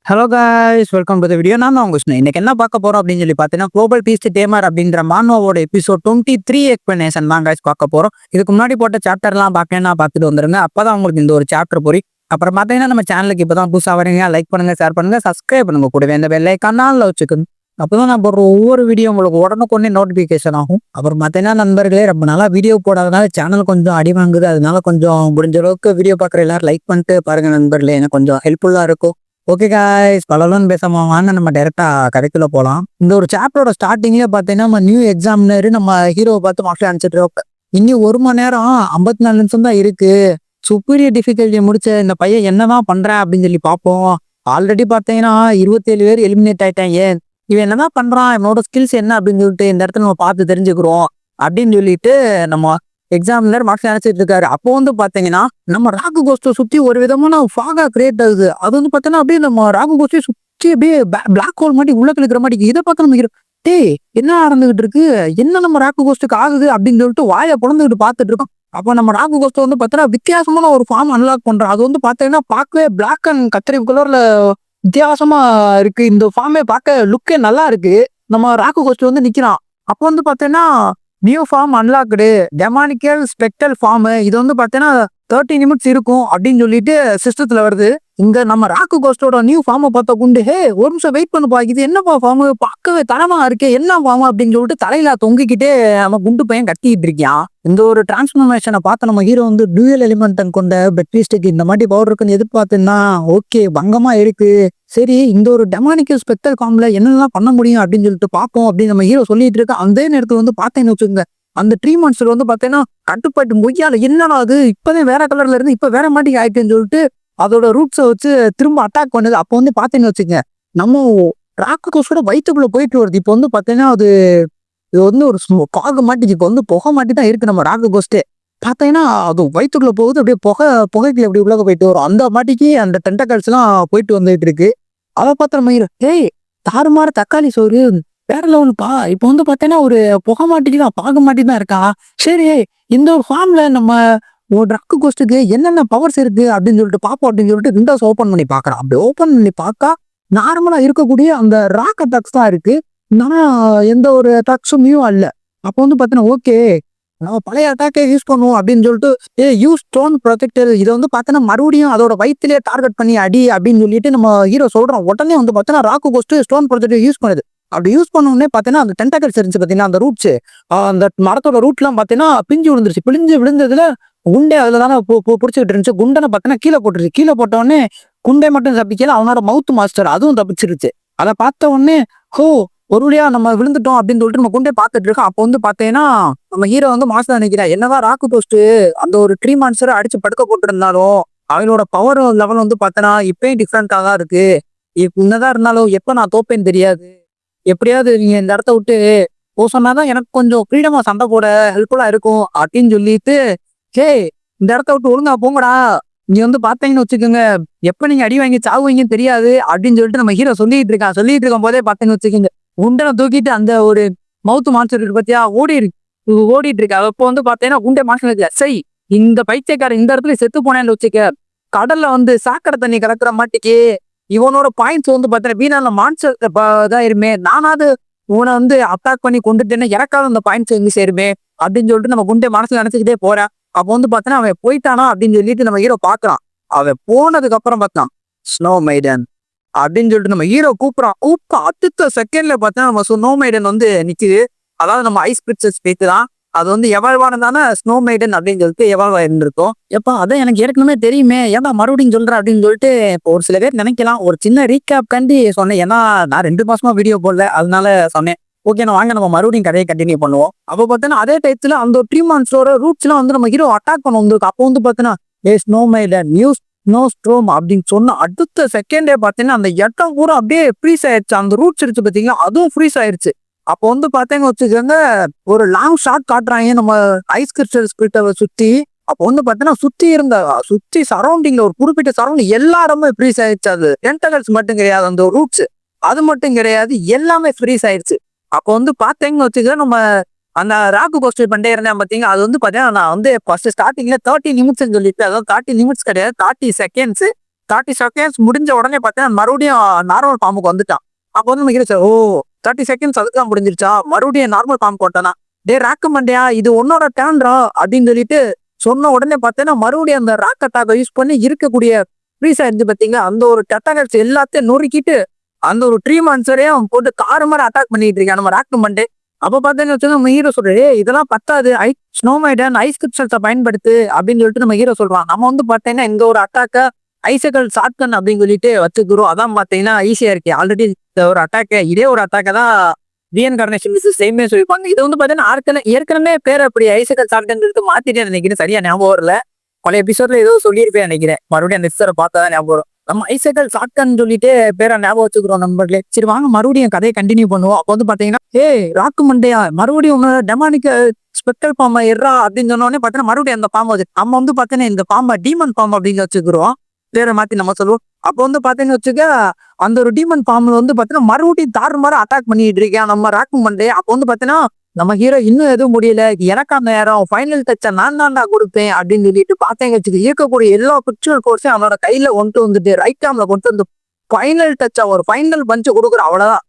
Hello guys, welcome to the video. நான் தான் உங்க கிருஷ்ணன். இன்னைக்கு என்ன பார்க்க போறோம் அப்படின்னு சொல்லி பார்த்தீங்கன்னா, குளோபல் பீஸ்ட் டேமர் அப்படின்ற மானோவோட எபிசோட் 23 எக்ஸ்பிளனேஷன் தான் காய்ஸ் பார்க்க போறோம். இதுக்கு முன்னாடி போட்ட சாப்டர்லாம் பார்க்கணும்னா பார்த்துட்டு வந்துருங்க. அப்பதான் உங்களுக்கு இந்த ஒரு சாப்டர் புரியும். அப்புறம் பார்த்தீங்கன்னா, நம்ம சேனலுக்கு இப்பதான் புதுசாக வரீங்க, லைக் பண்ணுங்க, ஷேர் பண்ணுங்க, சப்ஸ்கிரைப் பண்ணுங்க. கூடவே இந்த பெல் ஐக்கானால வச்சுக்கணும். அப்பதான் நான் போடுற ஒவ்வொரு வீடியோ உங்களுக்கு உடனுக்குடனே நோட்டிபிகேஷன் ஆகும். அப்புறம் பார்த்தீங்கன்னா, நண்பர்களே, ரொம்ப நாளா வீடியோ போடாதனால சேனல் கொஞ்சம் அடி வாங்குது. அதனால கொஞ்சம் முடிஞ்ச அளவுக்கு வீடியோ பார்க்குற எல்லாரும் லைக் பண்ணிட்டு பாருங்க நண்பர்களே. எனக்கு கொஞ்சம் ஹெல்ப்ஃபுல்லா இருக்கும். ஓகே காய்ஸ், பலரும் பேசாம வாங்க நம்ம டைரக்டா கதைக்குள்ள போலாம். இந்த ஒரு சாப்டரோட ஸ்டார்டிங்ல பாத்தீங்கன்னா, நம்ம நியூ எக்ஸாமினர் நம்ம ஹீரோவை பார்த்து மார்க்ஸ் அனுப்பிச்சிட்டு இருக்கோம். இன்னும் 1 மணி நேரம் 54 நிமிஷம் தான் இருக்கு. சுப்பீரியர் டிஃபிகல்ட்டியை முடிச்ச இந்த பையன் என்னதான் பண்றேன் அப்படின்னு சொல்லி பார்ப்போம். ஆல்ரெடி பாத்தீங்கன்னா 27 பேர் எலிமினேட் ஆயிட்டாங்க. இவன் என்னதான் பண்றான், இவனோட ஸ்கில்ஸ் என்ன அப்படின்னு சொல்லிட்டு இந்த இடத்துல நம்ம பார்த்து தெரிஞ்சுக்கிறோம் அப்படின்னு சொல்லிட்டு நம்ம எக்ஸாமினர் மார்க்ஸ் நினைச்சிட்டு இருக்காரு. அப்போ வந்து பாத்தீங்கன்னா, நம்ம ராகு கோஸ்ட்டை சுத்தி ஒரு விதமான ஃபாகா கிரியேட் ஆகுது. அது வந்து பாத்தீங்கன்னா அப்படியே நம்ம ராகு கோஸ்ட்டை சுத்தி அப்படியே பிளாக் ஹோல் மாதிரி உள்ள கிழக்கிற மாதிரி இதை பார்க்க நம்ம டேய் என்ன நடந்துகிட்டு இருக்கு, என்ன நம்ம ராகு கோஸ்ட்டுக்கு ஆகுது அப்படின்னு சொல்லிட்டு வாயை பொழந்துகிட்டு பார்த்துட்டு இருக்கோம். அப்போ நம்ம ராகு கோஸ்ட்டை வந்து பாத்தீங்கன்னா வித்தியாசமான ஒரு ஃபார்ம் அன்லாக் பண்றோம். அது வந்து பாத்தீங்கன்னா பார்க்கவே பிளாக் அண்ட் கத்திரி கலர்ல வித்தியாசமா இருக்கு. இந்த ஃபார்மே பார்க்க லுக்கே நல்லா இருக்கு. நம்ம ராகு கோஸ்ட் வந்து நிக்கிறான். அப்போ வந்து பாத்தீங்கன்னா நியூ ஃபார்ம் அன்லாக்டு டெமானிக்கல் ஸ்பெக்டல் ஃபார்ம், இது வந்து பார்த்தீங்கன்னா 30 நிமிட்ஸ் இருக்கும் அப்படின்னு சொல்லிட்டு சிஸ்டத்துல வருது. இங்க நம்ம ராக்கு கோஸ்டோட நியூ ஃபார்மை பார்த்த குண்டு, ஹே ஒரு நிமிஷம் வெயிட் பண்ணுப்பா, இது என்னப்பா ஃபார்ம், பார்க்கவே தரமா இருக்கு, என்ன ஃபார்ம் அப்படின்னு சொல்லிட்டு தலையில தொங்கிக்கிட்டே நம்ம குண்டு பையன் கத்திக்கிட்டு இருக்கான். இந்த ஒரு டிரான்ஸ்ஃபர்மேஷனை பார்த்த நம்ம ஹீரோ வந்து டூயல் எலிமெண்ட் கொண்ட பெட்ரிஸ்டுக்கு இந்த மாதிரி பவர் இருக்குன்னு எதிர்பார்த்துன்னா ஓகே பங்கமா இருக்கு. சரி, இந்த ஒரு டெமானிக்கல் ஸ்பெக்டல் ஃபார்ம்ல என்னெல்லாம் பண்ண முடியும் அப்படின்னு சொல்லிட்டு பார்ப்போம் அப்படின்னு நம்ம ஹீரோ சொல்லிட்டு இருக்க. அந்த நேரத்துல வந்து பார்த்தேன்னு வச்சுக்கோங்க, அந்த ட்ரீ மான்ஸ்டர் வந்து பார்த்தீங்கன்னா கட்டுப்பாட்டு மொய்யால என்னடா அது இப்பதான் வேற கலர்ல இருந்து இப்ப வேற மாட்டி ஆயிட்டுன்னு சொல்லிட்டு அதோட ரூட்ஸை வச்சு திரும்ப அட்டாக் பண்ணுது. அப்போ வந்து பார்த்தீங்கன்னு வச்சுக்கோங்க, நம்ம ராக்கு கோஸ்டோட வயிற்றுக்குள்ள போயிட்டு வருது. இப்போ வந்து பார்த்தீங்கன்னா இது வந்து ஒரு காக மாட்டிச்சு. இப்போ வந்து புகை மாட்டி தான் இருக்கு நம்ம ராக்கு கோஸ்டே. பார்த்தீங்கன்னா அது வயிற்றுக்குள்ள போகுது, அப்படியே புகைக்குள்ள எப்படி உள்ள போயிட்டு வரும். அந்த மாட்டிக்கு அந்த டென்டக்கல்ஸ் எல்லாம் போயிட்டு வந்துட்டு இருக்கு. அதை பார்த்த நம்ம ஏய் தாறுமாற தக்காளி சோறு வேற லெவலுப்பா. இப்போ வந்து பார்த்தீங்கன்னா ஒரு புகை மாட்டிக்கு தான் பாக மாட்டி தான் இருக்கா. சரி, இந்த ஒரு ஃபார்ம்ல நம்ம ஒரு ராக்கு கோஸ்ட்டுக்கு என்னென்ன பவர்ஸ் இருக்கு அப்படின்னு சொல்லிட்டு பார்ப்போம் அப்படின்னு சொல்லிட்டு விண்டோஸ் ஓப்பன் பண்ணி பார்க்குறான். அப்படி ஓப்பன் பண்ணி பார்த்தா நார்மலா இருக்கக்கூடிய அந்த ராக் அட்டாக்ஸ் தான் இருக்கு. ஆனா எந்த ஒரு அட்டாக்ஸும் நியூ அல்ல. அப்போ வந்து பார்த்தீங்கன்னா ஓகே நம்ம பழைய அட்டாக்கே யூஸ் பண்ணுவோம் அப்படின்னு சொல்லிட்டு யூஸ் ஸ்டோன் ப்ரொடெக்டர், இதை வந்து பார்த்தோன்னா மறுபடியும் அதோட வயிற்றுலேயே டார்கெட் பண்ணி அடி அப்படின்னு சொல்லிட்டு நம்ம ஹீரோ சொல்றோம். உடனே வந்து பார்த்தோன்னா ராக்கு கோஸ்ட் ஸ்டோன் ப்ரொடெக்டர் யூஸ் பண்ணுது. அப்படி யூஸ் பண்ண உடனே பார்த்தீங்கன்னா அந்த டென்டக்கல்ஸ் இருந்துச்சு பார்த்தீங்கன்னா, அந்த ரூட்ஸ், அந்த மரத்தோட ரூட்லாம் பார்த்தீங்கன்னா பிஞ்சு விழுந்துருச்சு. பிழிஞ்சு விழுந்ததுல குண்டே அதுல தானே பிடிச்சிக்கிட்டு இருந்துச்சு. குண்டனை பார்த்தீங்கன்னா கீழே போட்டுருச்சு. கீழே போட்ட உடனே குண்டை மட்டும் தப்பிக்கல, அவனோட மவுத் மாஸ்டர் அதுவும் தப்பிச்சிருச்சு. அதை பார்த்த உடனே ஹோ ஒரு வழியா நம்ம விழுந்துட்டோம் அப்படின்னு சொல்லிட்டு நம்ம குண்டே பார்த்துட்டு இருக்கோம். அப்போ வந்து பார்த்தீங்கன்னா நம்ம ஹீரோ வந்து மாஸ்டர் நினைக்கிறா, என்னதான் ராக்கு கோஸ்ட் அந்த ஒரு ட்ரீ மான்ஸ்டரை அடிச்சு படுக்க போட்டுருந்தாலும் அவனோட பவர் லெவல் வந்து பார்த்தோன்னா இப்பயும் டிஃப்ரெண்டா தான் இருக்கு. என்னதான் இருந்தாலும் எப்ப நான் தோப்பேன்னு தெரியாது. எப்படியாவது நீங்க இந்த இடத்த விட்டு சொன்னாதான் எனக்கு கொஞ்சம் ஃப்ரீடமா சண்டை போட ஹெல்ப்ஃபுல்லா இருக்கும் அப்படின்னு சொல்லிட்டு, ஹே இந்த இடத்த விட்டு ஒழுங்கா போங்கடா, நீங்க வந்து பார்த்தீங்கன்னு வச்சுக்கோங்க எப்ப நீங்க அடி வாங்கி சாவுவீங்கன்னு தெரியாது அப்படின்னு சொல்லிட்டு நம்ம ஹீரோ சொல்லிட்டு இருக்கான். சொல்லிட்டு இருக்கும் போதே பார்த்தீங்கன்னு வச்சுக்கோங்க, குண்டனை தூக்கிட்டு அந்த ஒரு மவுத்து மான்ஸ்டர் இருக்கு பத்தியா ஓடிட்டு இருக்கா. அப்போ வந்து பார்த்தீங்கன்னா குண்டை மான்ஸ்டர் சரி இந்த பைத்தியக்காரன் இந்த இடத்துல செத்து போனேன்னு வச்சுக்க, கடல்ல வந்து சாக்கடை தண்ணி கலக்குற மாட்டிக்கு இவனோட பாயிண்ட்ஸ் வந்து பார்த்தீங்கன்னா வீணான மான்ஸ்டர் இதாயிருமே, நானாவது இவனை வந்து அட்டாக் பண்ணி கொண்டுட்டேன்னா எனக்காவது அந்த பாயிண்ட்ஸ் எங்க சேருமே அப்படின்னு சொல்லிட்டு நம்ம குண்டே மனசுல நினைச்சுக்கிட்டே போறேன். அப்போ வந்து பார்த்தீங்கன்னா அவன் போயிட்டானா அப்படின்னு சொல்லிட்டு நம்ம ஹீரோ பாக்குறான். அவன் போனதுக்கு அப்புறம் பார்த்தான் ஸ்னோ மைடன் அப்படின்னு சொல்லிட்டு நம்ம ஹீரோ கூப்பிடுறான். அடுத்த செகண்ட்ல பார்த்தா நம்ம ஸ்னோ மைடன் வந்து நிக்குது. அதாவது நம்ம ஐஸ் பிரின்சஸ் பேத்து தான். அது வந்து எவால்வானதான ஸ்னோ மைடன் அப்படின்னு சொல்லிட்டு எவால்வ் ஆயிருந்திருக்கும். எப்பா அதான் எனக்கு ஏற்கனவே தெரியுமே, ஏன்னா மறுபடியும் சொல்றேன் அப்படின்னு சொல்லிட்டு இப்போ ஒரு சில பேர் நினைக்கலாம். ஒரு சின்ன ரீகேப் கண்டி சொன்னேன், ஏன்னா நான் 2 மாசமா வீடியோ போடல, அதனால சொன்னேன். ஓகே நான் வாங்க நம்ம மறுபடியும் கதையை கண்டினியூ பண்ணுவோம். அப்போ பார்த்தோன்னா அதே டயத்துல அந்த ட்ரீ மான்ஸ்டரோட ரூட்ஸ் எல்லாம் வந்து நம்ம ஹீரோ அட்டாக் பண்ண வந்திருக்கு. அப்போ வந்து பார்த்தோன்னா snow maiden news no storm அப்படின்னு சொன்ன அடுத்த செகண்டே பார்த்தீங்கன்னா அந்த இடம் பூரா அப்படியே ஃப்ரீஸ் ஆயிடுச்சு. அந்த ரூட்ஸ் இருக்கு பார்த்தீங்களா, அதுவும் ஃப்ரீஸ் ஆயிடுச்சு. அப்போ வந்து பார்த்தீங்க வச்சுக்கோங்க, ஒரு லாங் ஷாட் காட்டுறாங்க நம்ம ஐஸ் கிறிஸ்டல் ஸ்பிரிட்டை சுத்தி. அப்போ வந்து பார்த்தீங்கன்னா சுத்தி சரௌண்டிங்ல ஒரு குறிப்பிட்ட சரௌண்டிங் எல்லா இடமும் ஃப்ரீஸ் ஆயிடுச்சு. அது டென்டகல்ஸ் மட்டும் கிடையாது, அந்த ரூட்ஸ் அது மட்டும் கிடையாது, எல்லாமே ஃப்ரீஸ் ஆயிடுச்சு. அப்போ வந்து பார்த்தீங்கன்னு வச்சுக்க, நம்ம அந்த ராக்கு கோஸ்ட் பண்ணிட்டே இருந்தேன் பார்த்தீங்க, அது வந்து பார்த்தீங்கன்னா நான் வந்து ஃபர்ஸ்ட் ஸ்டார்டிங்ல 30 நிமிட்ஸ் சொல்லிட்டு, அதாவது 30 நிமிட்ஸ் கிடையாது 30 செகண்ட்ஸ் 30 செகண்ட்ஸ் முடிஞ்ச உடனே பார்த்தீங்கன்னா மறுபடியும் நார்மல் ஃபார்முக்கு வந்துட்டான். அப்போ வந்து நம்ம ஹீரோ சார், ஓ 30 செகண்ட்ஸ் அதுதான் முடிஞ்சிருச்சா, மறுபடியும் நார்மல் ஃபார்ம் போட்டானா, டே ராக்கு மண்டையா இது உன்னோட டேர்ன்ரா அப்படின்னு சொல்லிட்டு சொன்ன உடனே பார்த்தீங்கன்னா மறுபடியும் அந்த ராக் அட்டாக்கை யூஸ் பண்ணி இருக்கக்கூடிய ஃப்ரீஸா இருந்து பார்த்தீங்கன்னா அந்த ஒரு டெட்டாகல்ஸ் எல்லாத்தையும் நொறுக்கிட்டு அந்த ஒரு ட்ரீ மான்சரையும் போட்டு காரு மாதிரி அட்டாக் பண்ணிட்டு இருக்கான் நம்ம ராக்கு மண்டே. அப்ப பார்த்தீங்கன்னு வச்சுக்கோங்க நம்ம ஹீரோ சொல்றாரு, "ஏய், இதெல்லாம் பத்தாது, ஸ்னோமைடன் ஐஸ் கிரிஸ்டல்ஸை பயன்படுத்து அப்படின்னு சொல்லிட்டு நம்ம ஹீரோ சொல்றான். நம்ம வந்து பார்த்தீங்கன்னா இந்த ஒரு அட்டாக்க ஐசக்கல் ஷாட்கன் அப்படின்னு சொல்லிட்டு வச்சுக்கிறோம். அதான் பார்த்தீங்கன்னா ஈஸியா இருக்கு. ஆல்ரெடி இந்த ஒரு அட்டாக்க இதே ஒரு அட்டாக்க தான் ரீஇன்கார்னேஷன் சேமே சொல்லியிருப்பாங்க. இது வந்து பார்த்தீங்கன்னா ஏற்கனவே பேர் அப்படி ஐசக்கல் ஷாட்கன் மாத்திட்டே நினைக்கிறேன். சரியா ஞாபகம் வரல. பழைய எபிசோட்ல ஏதோ சொல்லியிருப்பேன் நினைக்கிறேன். மறுபடியும் அந்த எபிசோட பார்த்தா தான் ஞாபகம் வரும். நம்ம ஐசக்கல் ஷாட்கன் சொல்லிட்டு பேரை ஞாபகம் வச்சுக்கிறோம் நண்பர்களே. சரி வாங்க மறுபடியும் கதையை கண்டினியூ பண்ணுவோம். அப்போ வந்து பாத்தீங்கன்னா, ஏய் ராக்கு மண்டையா மறுபடியும் உன்னோட டெமானிக் ஸ்பெக்டல் பாம்பை எர்றா அப்படின்னு சொன்ன உடனே பார்த்தீங்கன்னா மறுபடியும் அந்த பாம்பு வந்து நம்ம வந்து பார்த்தீங்கன்னா இந்த பாம்பை டீமன் பாம்பு அப்படின்னு வச்சுக்கிறோம். பேரை மாத்தி நம்ம சொல்லுவோம். அப்போ வந்து பாத்தீங்கன்னு வச்சுக்க அந்த ஒரு டீமன் பாம்பு வந்து பாத்தீங்கன்னா மறுபடியும் தாறுமாற அட்டாக் பண்ணிட்டு இருக்கேன் நம்ம ராக்கு மண்டையா. அப்போ வந்து பாத்தீங்கன்னா நம்ம ஹீரோ இன்னும் எதுவும் முடியல, எனக்கு அந்த நேரம் ஃபைனல் டச்சை நான் தான்டா கொடுப்பேன் அப்படின்னு சொல்லிட்டு பார்த்தேங்க வச்சுக்க இருக்கக்கூடிய எல்லா பிக்சுவல் கோர்ஸையும் அவனோட கையில கொண்டு வந்துட்டு ரைட் ஹேம்ல கொண்டு வந்து ஃபைனல் டச்சா ஒரு ஃபைனல் பஞ்சு கொடுக்குற அவ்வளவுதான்.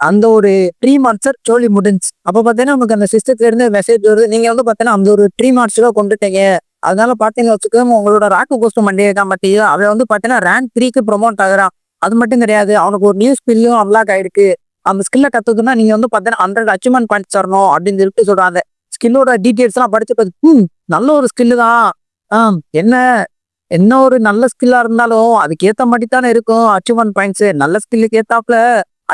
அந்த ஒரு 3 மான்ஸ்டர் சோலி முடிஞ்சு. அப்ப பாத்தீங்கன்னா நமக்கு அந்த சிஸ்டத்துல இருந்து மெசேஜ் வருது, நீங்க வந்து பாத்தீங்கன்னா அந்த ஒரு 3 மான்ஸ்டரா கொண்டுட்டீங்க, அதனால பாத்தீங்கன்னா வச்சுக்கோங்க உங்களோட ராக்கு கோஸ்ட் மண்டியை தான் பாத்தீங்க அவன் வந்து பாத்தீங்கன்னா ரேங்க் 3க்கு ப்ரொமோட் ஆகுறான். அது மட்டும் கிடையாது, அவனுக்கு ஒரு நியூ ஸ்கில்லும் அன்லாக் ஆயிருக்கு. அந்த ஸ்கில்ல கத்துக்குன்னா நீங்க வந்து பாத்தீங்கன்னா 100 அச்சீவ்மெண்ட் பாயிண்ட்ஸ் தரணும் அப்படின்னு சொல்லிட்டு சொல்றாங்க. ஸ்கில்லோட டீடைல்ஸ் எல்லாம் படிச்சு பார்த்து நல்ல ஒரு ஸ்கில்லு தான். என்ன என்ன ஒரு நல்ல ஸ்கில்லா இருந்தாலும் அதுக்கு ஏத்த மாதிரி தானே இருக்கும் அச்சீவ்மெண்ட் பாயிண்ட்ஸ். நல்ல ஸ்கில்லுக்கு ஏத்தாப்புல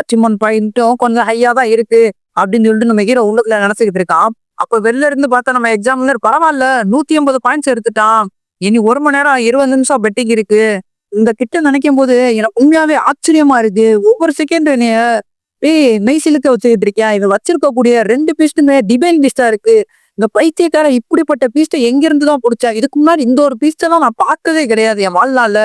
அச்சீவ்மெண்ட் பாயிண்ட்டும் கொஞ்சம் ஹையா தான் இருக்கு அப்படின்னு சொல்லிட்டு நம்ம ஹீரோ உள்ளுக்குள்ள நினைச்சுக்கிட்டு இருக்கான். அப்ப வெளில இருந்து பார்த்தா நம்ம எக்ஸாமினர் பரவாயில்ல 180 பாயிண்ட்ஸ் எடுத்துட்டான், இனி 1 மணி நேரம் 20 நிமிஷம் பெட்டிங் இருக்கு. இந்த கிட்ட நினைக்கும் போது எனக்கு உண்மையாவே ஆச்சரியமா இருக்கு. ஒவ்வொரு செகண்ட் மெய் சிலுக்க வச்சுக்கிட்டு இருக்கியா, இவன் வச்சிருக்கக்கூடிய 2 பீஸ்டுமே டிவைன் பீஸ்டா இருக்கு. இந்த பைத்தியக்கார இப்படிப்பட்ட பீஸ்ட எங்க இருந்து தான் புடிச்சா, இதுக்கு முன்னாடி இந்த ஒரு பீஸ்டெல்லாம் நான் பார்த்ததே கிடையாது என் வாழ்நாள்ல.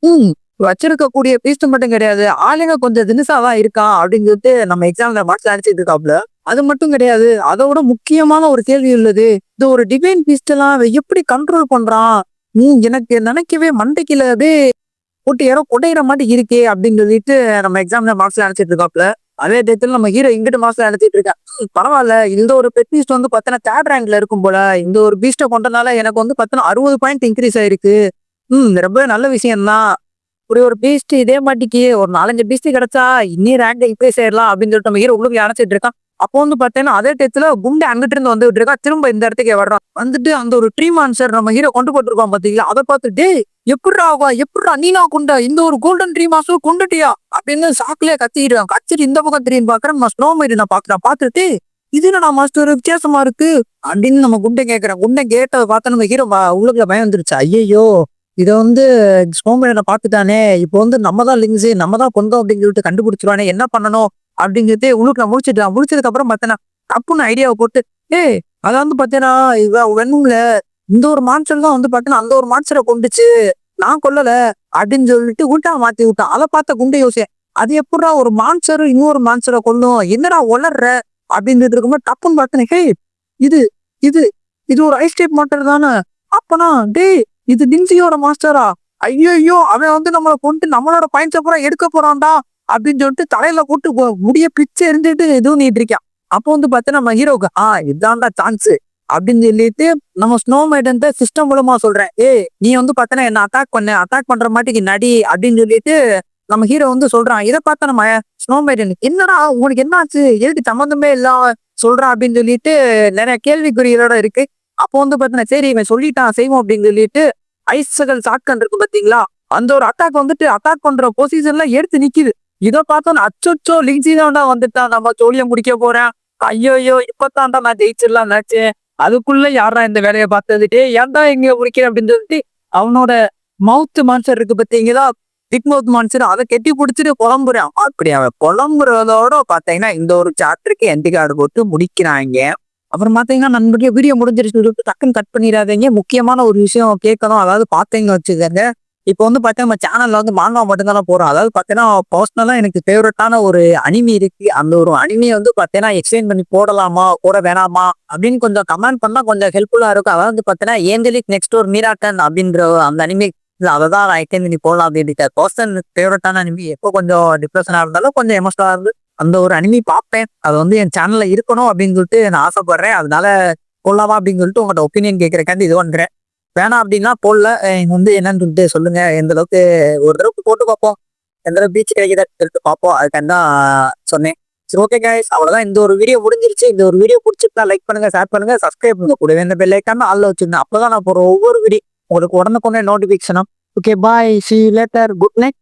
ம் வச்சிருக்கக்கூடிய பீஸ்ட் மட்டும் கிடையாது, ஆளுங்க கொஞ்சம் தினுசாதான் இருக்கான் அப்படின்னு சொல்லிட்டு நம்ம எக்ஸாம்ல மார்க்ஸ் அடிச்சிட்டு இருக்காப்ல. அது மட்டும் கிடையாது, அதோட முக்கியமான ஒரு கேள்வி உள்ளது, இந்த ஒரு டிவைன் பீஸ்ட் எல்லாம் எப்படி கண்ட்ரோல் பண்றான், எனக்கு நினைக்கவே மண்டைக்குல அப்படியே போட்டு யாரோ கொடையிற மாதிரி இருக்கே அப்படின்னு சொல்லிட்டு நம்ம எக்ஸாம்ல மார்க்ஸ்ல அனுப்பிச்சிட்டு இருக்காப்ல. அதே டயத்துல நம்ம ஹீரோ இங்கிட்டு மார்க்ஸ்ல அனுப்பிச்சிட்டு இருக்கேன். பரவாயில்ல, இந்த ஒரு பெட் பீஸ்ட் வந்து பார்த்தீங்கன்னா தேர்ட் ரேங்க்ல இருக்கும் போல, இந்த ஒரு பீஸ்ட கொண்டனால எனக்கு வந்து பார்த்தீங்கன்னா 60 பாயிண்ட் இன்க்ரீஸ் ஆயிருக்கு. ரொம்ப நல்ல விஷயம் தான். இப்படி ஒரு பீஸ்ட் இதே மாட்டிக்கு ஒரு 4-5 பீஸ்ட் கிடைச்சா இன்னி ரேங்க் இன்க்ரீஸ் ஆயிடலாம் அப்படின்னு சொல்லிட்டு நம்ம ஹீரோ உள்ளுக்கு அனுப்பிச்சிட்டு இருக்கான். அப்போ வந்து பார்த்தீங்கன்னா அதே டயத்துல குண்டை அங்கிட்டு இருந்து வந்துட்டு இருக்கா, திரும்ப இந்த இடத்துக்கு வர்றான். வந்துட்டு அந்த ஒரு ட்ரீ மான்ஸ்டர் நம்ம ஹீரோ கொண்டு போட்டுருக்கோம் பாத்தீங்களா, அதை பார்த்துட்டு எப்படிடா நீனா கொண்ட இந்த ஒரு கோல்டன் ட்ரீ மாஸ்டர் கொண்டுட்டியா அப்படின்னு சாக்குலயே கத்திடுறான். கத்திட்டு இந்த பக்கம் திரும்பி பாக்குறேன், நம்ம ஸ்னோ மைடு நான் பாக்குறேன். பார்த்துட்டு இது என்னடா மாஸ்டர் வித்தியாசமா இருக்கு அப்படின்னு நம்ம குண்டை கேட்கிறேன். குண்டை கேட்டதை பார்த்து நம்ம ஹீரோ உள்ளுக்குள்ள பயம் வந்துருச்சு. ஐயோ இதை வந்து ஸ்னோ மைடனை பார்த்துட்டானே, இப்போ வந்து நம்ம தான் லிங்ஸ் நம்ம தான் கொண்டோம் அப்படின்னு சொல்லிட்டு கண்டுபிடிச்சிருவானே, என்ன பண்ணணும் அப்படின்னு சொல்லிட்டு உள்ளுக்குள்ள முடிச்சிட்டான். முடிச்சதுக்கு அப்புறம் பார்த்தேன்னா தப்புன்னு ஐடியாவை போட்டு, அதை வந்து பார்த்தீங்கன்னா வெண்ணும்ல இந்த ஒரு மான்சர் தான் வந்து பார்த்தீங்கன்னா அந்த ஒரு மான்சரை கொண்டுச்சு, நான் கொல்லல அப்படின்னு சொல்லிட்டு உள்டா மாத்தி விட்டான். அதை பார்த்த குண்டை யோசிச்சேன், அது எப்படா ஒரு மான்சர் இன்னொரு மான்சரை கொல்லும், என்னடா வளர்ற அப்படின்னு இருக்கும்போது டப்புன்னு பார்த்தேன், இது இது இது ஒரு ஐஸ் டைப் மாஸ்டர் தானே, அப்பனா இது டின்சியோட மாஸ்டரா, ஐயோ அவன் வந்து நம்மளை கொண்டு நம்மளோட பாயிண்ட்ஸ் அப்புறம் எடுக்க போறான்டா அப்படின்னு சொல்லிட்டு தலையில போட்டு முடிய பிச்சு எரிஞ்சுட்டு எதுவும் நீட்டு இருக்கான். அப்போ வந்து பார்த்தா நம்ம ஹீரோக்கு இதான்டா சான்ஸ் அப்படின்னு சொல்லிட்டு நம்ம ஸ்னோ மைடன் சிஸ்டம் மூலமா சொல்றேன், நீ வந்து பார்த்தனா என்ன அட்டாக் பண்ற மாட்டிக்கு நடி அப்படின்னு சொல்லிட்டு நம்ம ஹீரோ வந்து சொல்றான். இதை பார்த்தா நம்ம ஸ்னோ மைடன் என்னடா உனக்கு என்ன ஆச்சு, எதுக்கு சம்மந்தமே இல்லாம சொல்றான் அப்படின்னு சொல்லிட்டு நிறைய கேள்விக்குறிகளோட இருக்கு. அப்போ வந்து பார்த்தீங்கன்னா சரி இவன் சொல்லிட்டான் செய்வோம் அப்படின்னு சொல்லிட்டு ஐஸ்கள் ஷாட்கன் இருக்கு பாத்தீங்களா, அந்த ஒரு அட்டாக் வந்துட்டு அட்டாக் பண்ற பொசிஷன்ல எடுத்து நிக்குது. இதை பார்த்தோன்னா அச்சோ லிங்ஸி தான்டா வந்துட்டான், நம்ம ஜோலியை முடிக்க போறேன், ஐயோ இப்பதான்டா நான் ஜெயிச்சிடலாம் நினைச்சேன், அதுக்குள்ள யாரா இந்த வேலையை பார்த்ததுட்டு ஏன்டா எங்க முடிக்கிறேன் அப்படின்னு சொல்லிட்டு அவனோட மவுத் மான்சர் இருக்கு பாத்தீங்களா, பிக் மவுத் மான்சர், அதை கெட்டி பிடிச்சிட்டு புலம்புறான். அப்படி அவன் புலம்புறதோட பாத்தீங்கன்னா இந்த ஒரு சாப்டருக்கு என்டி கார்டு போட்டு முடிக்கிறாங்க. அப்புறம் பாத்தீங்கன்னா நண்பர்களே வீடியோ முடிஞ்சிருச்சு, டக்குன்னு கட் பண்ணிடாதீங்க. முக்கியமான ஒரு விஷயம் கேட்கணும், அதாவது பாத்தீங்க வச்சுக்கோங்க, இப்போ வந்து பார்த்தா நம்ம சேனல்ல வந்து மாங்கா மட்டும்தானே போறோம். அதாவது பார்த்தீங்கன்னா பர்சனலா எனக்கு ஃபேவரட்டான ஒரு அனிமி இருக்கு. அந்த ஒரு அனிமியை வந்து பார்த்தீங்கன்னா எக்ஸ்பிளைன் பண்ணி போடலாமா போட வேணாமா அப்படின்னு கொஞ்சம் கமெண்ட் பண்ணா கொஞ்சம் ஹெல்ப்ஃபுல்லா இருக்கும். அதாவது பார்த்தீங்கன்னா ஏஞ்சலிக் நெக்ஸ்ட் ஒரு மீராட்டன் அப்படின்ற அந்த அனிமி இல்ல அததான் நான் ஐட்டம் நீ போடலாம் அப்படின்னு பர்சன் ஃபேவரட்டான அனிமி எப்போ கொஞ்சம் டிப்ரெஷனா இருந்தாலும் கொஞ்சம் எமோஷனலா இருந்து அந்த ஒரு அனிமி பார்ப்பேன். அது வந்து என் சேனல்ல இருக்கணும் அப்படின்னு சொல்லிட்டு நான் ஆசைப்படுறேன். அதனால போடலாமா அப்படின்னு சொல்லிட்டு உங்கள்ட்ட ஒப்பீனியன் கேட்கறக்காண்டி இது பண்றேன். வேணாம் அப்படின்னா போடல. வந்து என்னன்னு சொல்லிட்டு சொல்லுங்க. எந்த அளவுக்கு ஒரு தடவை போட்டு பார்ப்போம். எந்த அளவுக்கு பீச் கிடைக்குதான்னு சொல்லிட்டு பார்ப்போம். அதுக்காக தான் சொன்னேன். சரி ஓகே கைஸ், அவ்வளவுதான். இந்த ஒரு வீடியோ முடிஞ்சிருச்சு. இந்த ஒரு வீடியோ பிடிச்சிருந்தா லைக் பண்ணுங்க, ஷேர் பண்ணுங்க, சப்ஸ்கிரைப் பண்ணுங்க. கூடவே இந்த பெல் ஐக்கான ஆல்ல வச்சிருந்தேன். அப்பதான் நான் போற ஒவ்வொரு வீடியோ உங்களுக்கு உடனுக்குடனே நோட்டிபிகேஷனும். Okay bye, see you later, good night.